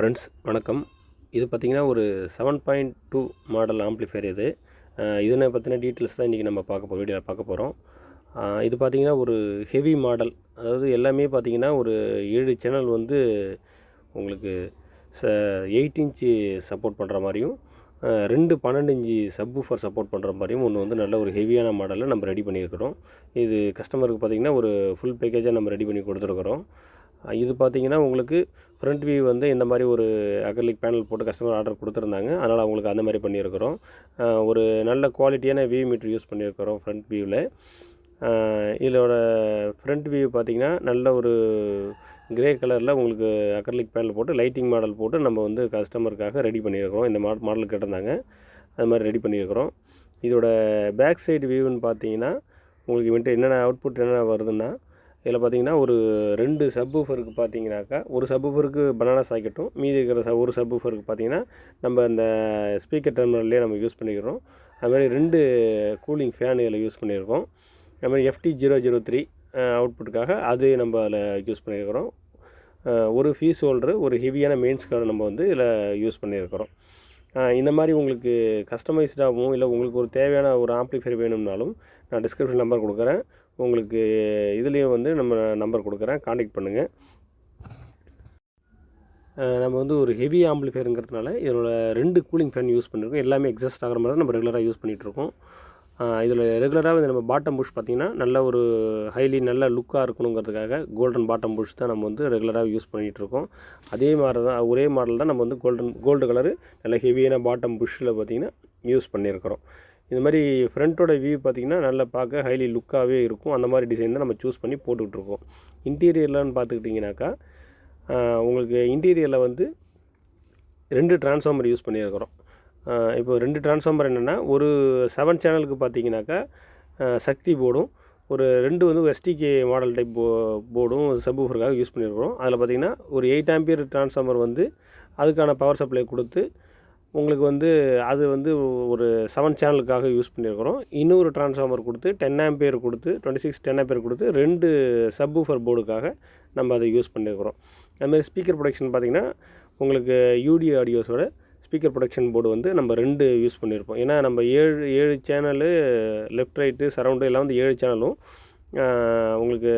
Friends வணக்கம். இது பார்த்திங்கன்னா ஒரு 7.2 மாடல் ஆம்ப்ளிஃபையர் இது. இதனை பற்றின டீட்டெயில்ஸ் தான் இன்றைக்கி நம்ம வீடியோவில் பார்க்க போகிறோம். இது பார்த்திங்கன்னா ஒரு ஹெவி மாடல். அதாவது எல்லாமே பார்த்திங்கன்னா ஒரு 7 சேனல் வந்து உங்களுக்கு 8 இன்ச்சு சப்போர்ட் பண்ணுற மாதிரியும், 2 12 இன்ச்சு சப்வூஃபர் சப்போர்ட் பண்ணுற மாதிரியும் ஒன்று வந்து நல்ல ஒரு ஹெவியான மாடலில் நம்ம ரெடி பண்ணியிருக்கிறோம். இது கஸ்டமருக்கு பார்த்திங்கன்னா ஒரு ஃபுல் பேக்கேஜாக நம்ம ரெடி பண்ணி கொடுத்துருக்குறோம். இது பார்த்திங்கன்னா உங்களுக்கு ஃப்ரண்ட் வியூ வந்து இந்த மாதிரி ஒரு அக்ரிலிக் பேனல் போட்டு கஸ்டமர் ஆர்டர் கொடுத்துருந்தாங்க. அதனால் அவங்களுக்கு அந்த மாதிரி பண்ணியிருக்கிறோம். ஒரு நல்ல குவாலிட்டியான வியூ மீட்டர் யூஸ் பண்ணியிருக்கிறோம் ஃப்ரண்ட் வியூவில். இதோட ஃப்ரண்ட் வியூ பார்த்திங்கன்னா நல்ல ஒரு கிரே கலரில் உங்களுக்கு அக்ரிலிக் பேனல் போட்டு லைட்டிங் மாடல் போட்டு நம்ம வந்து கஸ்டமருக்காக ரெடி பண்ணியிருக்கிறோம். இந்த மாடல் கேட்டிருந்தாங்க, அது மாதிரி ரெடி பண்ணியிருக்கிறோம். இதோட பேக் சைடு வியூன்னு பார்த்தீங்கன்னா உங்களுக்கு வந்துட்டு என்னென்ன அவுட்புட் என்னென்ன வருதுன்னா, இதில் பார்த்திங்கன்னா ஒரு 2 சப்வூஃபருக்கு பார்த்தீங்கன்னாக்கா, ஒரு சப்வூஃபருக்கு பனானா சாக்கெட்டும், மீதி இருக்கிற ஒரு சப்வூஃபருக்கு பார்த்திங்கன்னா நம்ம அந்த ஸ்பீக்கர் டெர்மினல்லே நம்ம யூஸ் பண்ணிக்கிறோம். அதுமாதிரி 2 கூலிங் ஃபேன் இதில் யூஸ் பண்ணியிருக்கோம். அதுமாதிரி FT003 அவுட்புட்டுக்காக அது நம்ம அதில் யூஸ் பண்ணியிருக்கிறோம். ஒரு ஃபீஸ் ஹோல்டரு, ஒரு ஹெவியான மெயின்ஸ் கார்டு நம்ம வந்து இதில் யூஸ் பண்ணியிருக்கிறோம். இந்த மாதிரி உங்களுக்கு கஸ்டமைஸ்டாகவும் இல்லை உங்களுக்கு ஒரு தேவையான ஒரு ஆம்ப்ளிஃபையர் வேணும்னாலும் நான் டிஸ்கிரிப்ஷன் நம்பர் கொடுக்குறேன். உங்களுக்கு இதுலேயும் வந்து நம்ம நம்பர் கொடுக்குறேன், காண்டாக்ட் பண்ணுங்கள். நம்ம வந்து ஒரு ஹெவி ஆம்ப்ளிஃபையருங்கிறதுனால இதோட 2 கூலிங் ஃபேன் யூஸ் பண்ணியிருக்கோம். எல்லாமே எக்ஸாஸ்ட் ஆகிற மாதிரி நம்ம ரெகுலராக யூஸ் பண்ணிகிட்ருக்கோம். இதில் ரெகுலராக நம்ம பாட்டம் புஷ் பார்த்திங்கன்னா நல்ல ஒரு நல்ல லுக்காக இருக்கணுங்கிறதுக்காக கோல்டன் பாட்டம் புஷ் தான் நம்ம வந்து ரெகுலராக யூஸ் பண்ணிகிட்ருக்கோம். அதே மாதிரி தான் ஒரே மாடல் தான் நம்ம வந்து கோல்டு கலரு நல்ல ஹெவியான பாட்டம் புஷ்ஷில் பார்த்திங்கன்னா யூஸ் பண்ணியிருக்கிறோம். இந்த மாதிரி ஃப்ரண்ட்டோட வியூ பார்த்திங்கன்னா நல்லா பார்க்க ஹைலி லுக்காகவே இருக்கும். அந்த மாதிரி டிசைன் தான் நம்ம சூஸ் பண்ணி போட்டுக்கிட்டுருக்கோம். இன்டீரியர்லன்னு பார்த்துக்கிட்டிங்கனாக்கா உங்களுக்கு இன்டீரியரில் வந்து 2 டிரான்ஸ்ஃபார்மர் யூஸ் பண்ணியிருக்கிறோம். இப்போ 2 டிரான்ஸ்ஃபார்மர் என்னென்னா, ஒரு 7 சேனலுக்கு பார்த்தீங்கன்னாக்கா சக்தி போர்டும், ஒரு 2 வந்து STK மாடல் டைப் போர்டும் சப்வூஃபருக்காக யூஸ் பண்ணியிருக்கிறோம். அதில் பார்த்திங்கன்னா ஒரு 8 ஆம்பியர் டிரான்ஸ்ஃபார்மர் வந்து அதுக்கான பவர் சப்ளை கொடுத்து உங்களுக்கு வந்து அது வந்து ஒரு 7 சேனலுக்காக யூஸ் பண்ணியிருக்கிறோம். இன்னொரு டிரான்ஸ்ஃபார்மர் கொடுத்து 10 ஆம்பியர் கொடுத்து 10 ஆம்பியர் கொடுத்து 2 சப்வூஃபர் போர்டுக்காக நம்ம அதை யூஸ் பண்ணியிருக்கிறோம். அதுமாதிரி ஸ்பீக்கர் ப்ரொடக்ஷன் பார்த்திங்கன்னா உங்களுக்கு UD ஆடியோஸோட ஸ்பீக்கர் ப்ரொடக்ஷன் போர்டு வந்து நம்ம 2 யூஸ் பண்ணியிருப்போம். ஏன்னா நம்ம 7 சேனலு லெஃப்ட் ரைட்டு சரௌண்டு எல்லாம் வந்து 7 சேனலும் உங்களுக்கு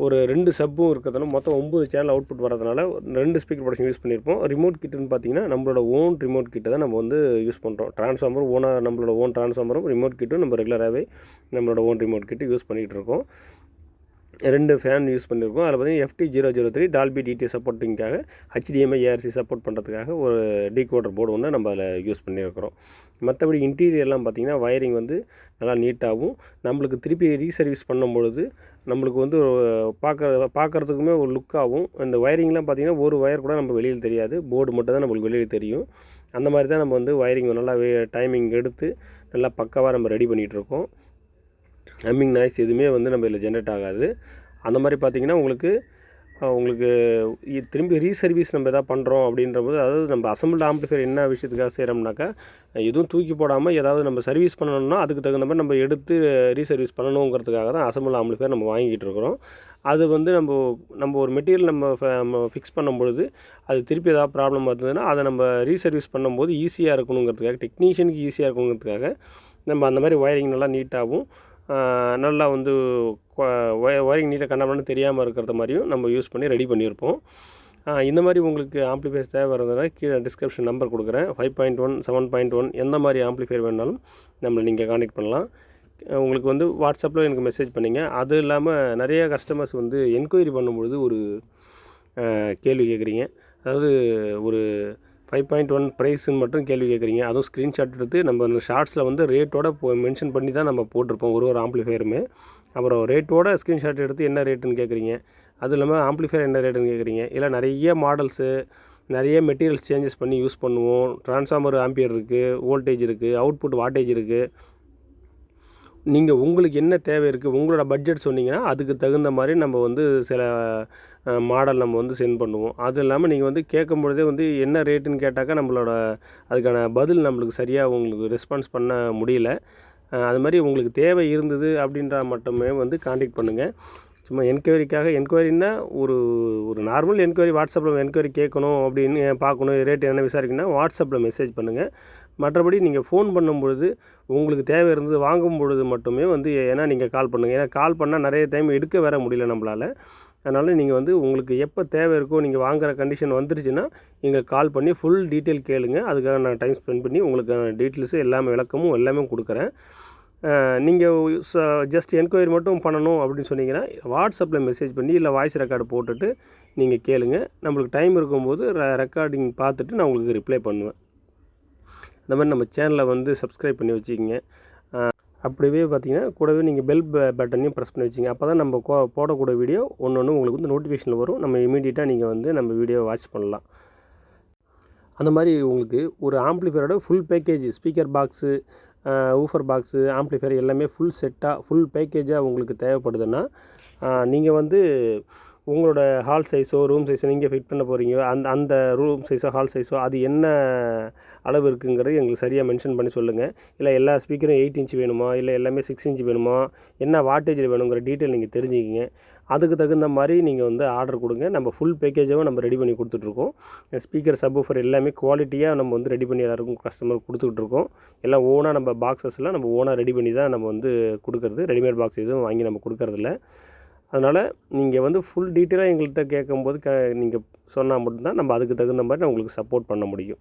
ஒரு 2 சப்பும் இருக்கிறதுனால மொத்தம் 9 சேனல் அவுட்புட் வரதுனால 2 ஸ்பீக்கர் ப்ரொடக்ஷன் யூஸ் பண்ணியிருப்போம். ரிமோட் கிட்டுன்னு பார்த்திங்கன்னா நம்மளோட ஓன் ரிமோட் கிட்டை தான் நம்ம வந்து யூஸ் பண்ணுறோம். டிரான்ஸ்ஃபார்மர் நம்மளோட ஓன் டிரான்ஸ்ஃபார்மரும் ரிமோட் கிட்டும் நம்ம ரெகுலராகவே நம்மளோட ஓன் ரிமோட் கிட்டு யூஸ் பண்ணிகிட்டு இருக்கோம். 2 ஃபேன் யூஸ் பண்ணியிருக்கோம். அதில் பார்த்திங்கன்னா FT003 Dolby DTS சப்போர்ட்டிங்காக HDMI ARC support பண்ணுறதுக்காக ஒரு டீகோடர் போர்டு ஒன்று நம்ம அதில் யூஸ் பண்ணியிருக்கிறோம். மற்றபடி இன்டீரியர்லாம் பார்த்திங்கன்னா வயரிங் வந்து நல்லா நீட்டாகவும், நம்மளுக்கு திருப்பி ரீசர்வீஸ் பண்ணும்பொழுது நம்மளுக்கு வந்து பார்க்குறதுக்குமே ஒரு லுக்காகவும், இந்த வயரிங்லாம் பார்த்திங்கன்னா ஒரு வயர் கூட நம்ம வெளியில் தெரியாது, போர்டு மட்டும் தான் நம்மளுக்கு வெளியில் தெரியும். அந்த மாதிரி தான் நம்ம வந்து வயரிங் நல்லா டைமிங் எடுத்து நல்லா பக்காவாக நம்ம ரெடி பண்ணிகிட்ருக்கோம். ஹம்மிங் நாய்ஸ் எதுவுமே வந்து நம்ம இதில் ஜென்ரேட் ஆகாது. அந்த மாதிரி பார்த்திங்கன்னா உங்களுக்கு திரும்பி ரீசர்வீஸ் நம்ம எதாவது பண்ணுறோம் அப்படின்றபோது, அதாவது நம்ம அசம்பிள்டு ஆம்ப்ளிஃபையர் என்ன விஷயத்துக்காக செய்கிறோம்னாக்கா, எதுவும் தூக்கி போடாமல் ஏதாவது நம்ம சர்வீஸ் பண்ணணும்னா அதுக்கு தகுந்த மாதிரி நம்ம எடுத்து ரீசர்வீஸ் பண்ணணுங்கிறதுக்காக தான் அசம்பிள்டு ஆம்ப்ளிஃபையர் நம்ம வாங்கிட்டு இருக்கிறோம். அது வந்து நம்ம ஒரு மெட்டீரியல் நம்ம ஃபிக்ஸ் பண்ணும்பொழுது அது திருப்பி ஏதாவது ப்ராப்ளம் இருந்ததுன்னா அதை நம்ம ரீசர்வீஸ் பண்ணும்போது ஈஸியாக இருக்கணுங்கிறதுக்காக, டெக்னீஷியனுக்கு ஈஸியாக இருக்கணுங்கிறதுக்காக நம்ம அந்த மாதிரி வயரிங் நல்லா நீட்டாகவும் நல்லா வந்து ஒயரிங் நீட்டாக கண்ணாமண்ணு தெரியாமல் இருக்கிறது மாதிரியும் நம்ம யூஸ் பண்ணி ரெடி பண்ணியிருப்போம். இந்த மாதிரி உங்களுக்கு ஆம்ப்ளிஃபையர்ஸ் தேவை இருந்ததுன்னா கீழே டிஸ்கிரிப்ஷன் நம்பர் கொடுக்குறேன். 5.1 7.1 எந்த மாதிரி ஆம்ப்ளிஃபையர் வேணாலும் நம்மளை நீங்கள் காண்டாக்ட் பண்ணலாம். உங்களுக்கு வந்து வாட்ஸ்அப்பில் எனக்கு மெசேஜ் பண்ணிங்க. அது இல்லாமல் நிறைய கஸ்டமர்ஸ் வந்து என்கொயரி பண்ணும்பொழுது ஒரு கேள்வி கேட்குறீங்க. அதாவது ஒரு 5.1 ப்ரைஸுன்னு மட்டும் கேள்வி கேட்குறீங்க. அதுவும் ஸ்க்ரீன்ஷாட் எடுத்து நம்ம ஷார்ட்ஸில் வந்து ரேட்டோட மென்ஷன் பண்ணி தான் நம்ம போட்டிருப்போம் ஒரு ஆம்ப்ளிஃபையருமே. அப்புறம் ரேட்டோட ஸ்க்ரீன்ஷாட் எடுத்து என்ன ரேட்டுன்னு கேட்குறீங்க. அதுவும் இல்லாமல் ஆம்ப்ளிஃபையர் என்ன ரேட்டுன்னு கேட்குறீங்க. இல்லை நிறைய மாடல்ஸு, நிறைய மெட்டீரியல்ஸ் சேஞ்சஸ் பண்ணி யூஸ் பண்ணுவோம். டிரான்ஸ்ஃபார்மர் ஆம்பியர் இருக்குது, வோல்டேஜ் இருக்குது, அவுட்புட் வாட்டேஜ் இருக்குது. நீங்கள் உங்களுக்கு என்ன தேவை இருக்குது, உங்களோட பட்ஜெட் சொன்னீங்கன்னா அதுக்கு தகுந்த மாதிரி நம்ம வந்து சில மாடல் நம்ம வந்து சென்ட் பண்ணுவோம். அது இல்லாமல் நீங்கள் வந்து கேட்கும்பொழுதே வந்து என்ன ரேட்டுன்னு கேட்டாக்கா நம்மளோட அதுக்கான பதில் நம்மளுக்கு சரியாக உங்களுக்கு ரெஸ்பான்ஸ் பண்ண முடியல. அது மாதிரி உங்களுக்கு தேவை இருந்தது அப்படின்றா மட்டுமே வந்து காண்டாக்ட் பண்ணுங்கள். சும்மா என்கொயரின்னா ஒரு ஒரு நார்மல் என்கொயரி, வாட்ஸ்அப்பில் என்கொயரி கேட்கணும் அப்படின்னு பார்க்கணும், ரேட் என்ன விசாரிக்கணும்னா வாட்ஸ்அப்பில் மெசேஜ் பண்ணுங்கள். மற்றபடி நீங்கள் ஃபோன் பண்ணும்பொழுது உங்களுக்கு தேவை இருந்தது வாங்கும் பொழுது மட்டுமே வந்து ஏன்னா நீங்கள் கால் பண்ணுங்கள். ஏன்னா கால் பண்ணால் நிறைய டைம் எடுக்க வேற முடியல நம்மளால். அதனால் நீங்கள் வந்து உங்களுக்கு எப்போ தேவை இருக்கோ, நீங்கள் வாங்குகிற கண்டிஷன் வந்துருச்சுன்னா நீங்கள் கால் பண்ணி ஃபுல் டீட்டெயில் கேளுங்க. அதுக்காக நான் டைம் ஸ்பெண்ட் பண்ணி உங்களுக்கு டீட்டெயில்ஸு எல்லாமே விளக்கமும் எல்லாமே கொடுக்குறேன். நீங்கள் ஜஸ்ட் என்கொயரி மட்டும் பண்ணணும் அப்படின்னு சொன்னீங்கன்னா வாட்ஸ்அப்பில் மெசேஜ் பண்ணி இல்லை வாய்ஸ் ரெக்கார்டு போட்டுட்டு நீங்கள் கேளுங்க. நம்மளுக்கு டைம் இருக்கும்போது ரெக்கார்டிங் பார்த்துட்டு நான் உங்களுக்கு ரிப்ளை பண்ணுவேன். இந்த மாதிரி நம்ம சேனலை வந்து சப்ஸ்கிரைப் பண்ணி வச்சுக்கிங்க. அப்படியே பார்த்தீங்கன்னா கூடவே நீங்கள் பெல் பட்டனையும் ப்ரெஸ் பண்ணி வச்சுங்க. அப்போ தான் நம்ம போடக்கூடிய வீடியோ ஒன்று உங்களுக்கு வந்து நோட்டிஃபிகேஷனில் வரும். நம்ம இமீடியட்டாக நீங்கள் வந்து நம்ம வீடியோவை வாட்ச் பண்ணலாம். அந்த மாதிரி உங்களுக்கு ஒரு ஆம்ப்ளிஃபையரோட full package, speaker box, woofer box, amplifier எல்லாமே ஃபுல் செட்டாக ஃபுல் பேக்கேஜாக உங்களுக்கு தேவைப்படுதுன்னா நீங்கள் வந்து உங்களோட ஹால் சைஸோ ரூம் சைஸோ நீங்கள் ஃபிட் பண்ண போகிறீங்க, அந்த ரூம் சைஸோ ஹால் சைஸோ அது என்ன அளவு இருக்குங்கிறது எங்களுக்கு சரியாக மென்ஷன் பண்ணி சொல்லுங்கள். இல்லை எல்லா ஸ்பீக்கரும் 8 இன்ச் வேணுமா, இல்லை எல்லாமே 6 இன்ச் வேணுமா, என்ன வாட்டேஜில் வேணுங்கிற டீட்டெயில் நீங்கள் தெரிஞ்சுக்கிங்க. அதுக்கு தகுந்த மாதிரி நீங்கள் வந்து ஆர்டர் கொடுங்க. நம்ம ஃபுல் பேக்கேஜாகவும் நம்ம ரெடி பண்ணி கொடுத்துட்ருக்கோம். ஸ்பீக்கர், சப்வூஃபர் எல்லாமே குவாலிட்டியாக நம்ம வந்து ரெடி பண்ணி எல்லாருக்கும் கஸ்டமருக்கு கொடுத்துட்ருக்கோம். எல்லாம் ஓனாக நம்ம பாக்ஸஸ்லாம் நம்ம ஓனாக ரெடி பண்ணி தான் நம்ம வந்து கொடுக்குறது. ரெடிமேட் பாக்ஸ் எதுவும் வாங்கி நம்ம கொடுக்கறதில்ல. அதனால் நீங்கள் வந்து ஃபுல் டீட்டெயிலாக எங்கள்கிட்ட கேட்கும்போது நீங்கள் சொன்னால் மட்டும்தான் நம்ம அதுக்கு தகுந்த மாதிரி நான் உங்களுக்கு சப்போர்ட் பண்ண முடியும்.